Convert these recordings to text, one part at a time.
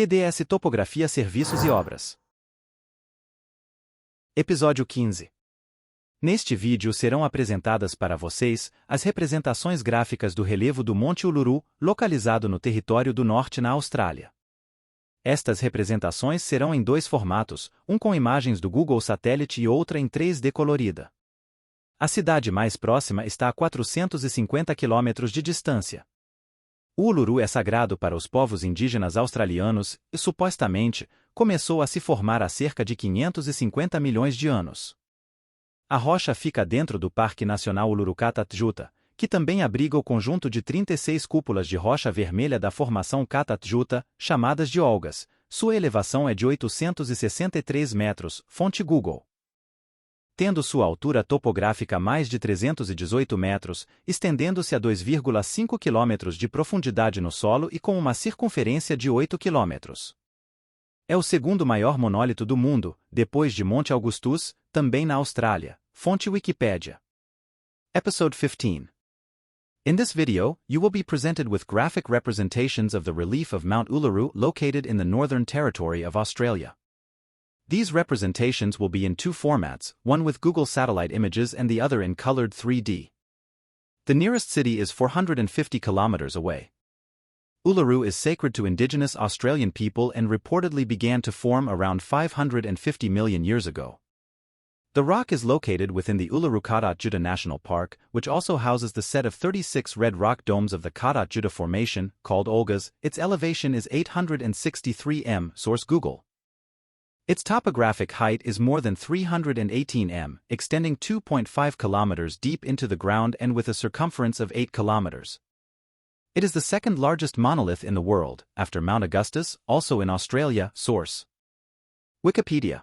TDS Topografia, Serviços e Obras. Episódio 15. Neste vídeo serão apresentadas para vocês as representações gráficas do relevo do Monte Uluru, localizado no Território do Norte na Austrália. Estas representações serão em dois formatos, um com imagens do Google Satélite e outra em 3D colorida. A cidade mais próxima está a 450 km de distância. O Uluru é sagrado para os povos indígenas australianos e, supostamente, começou a se formar há cerca de 550 milhões de anos. A rocha fica dentro do Parque Nacional Uluru-Kata, que também abriga o conjunto de 36 cúpulas de rocha vermelha da formação Kata, chamadas de olgas. Sua elevação é de 863 metros, fonte Google. Tendo sua altura topográfica mais de 318 metros, estendendo-se a 2,5 km de profundidade no solo e com uma circunferência de 8 km. É o segundo maior monólito do mundo, depois de Monte Augustus, também na Austrália. Fonte Wikipédia. Episode 15. In this video, you will be presented with graphic representations of the relief of Mount Uluru located in the Northern Territory of Australia. These representations will be in two formats, one with Google Satellite images and the other in colored 3D. The nearest city is 450 kilometers away. Uluru is sacred to indigenous Australian people and reportedly began to form around 550 million years ago. The rock is located within the Uluru-Kata National Park, which also houses the set of 36 red rock domes of the Kata Formation, called olgas. Its elevation is 863 m, source Google. Its topographic height is more than 318 m, extending 2.5 kilometers deep into the ground and with a circumference of 8 kilometers. It is the second largest monolith in the world, after Mount Augustus, also in Australia, source Wikipedia.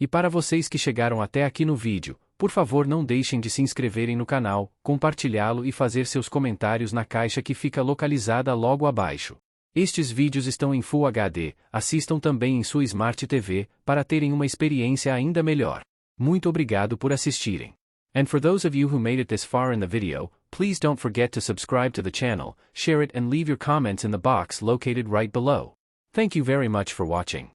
E para vocês que chegaram até aqui no vídeo, por favor não deixem de se inscreverem no canal, compartilhá-lo e fazer seus comentários na caixa que fica localizada logo abaixo. Estes vídeos estão em Full HD, assistam também em sua Smart TV, para terem uma experiência ainda melhor. Muito obrigado por assistirem. And for those of you who made it this far in the video, please don't forget to subscribe to the channel, share it and leave your comments in the box located right below. Thank you very much for watching.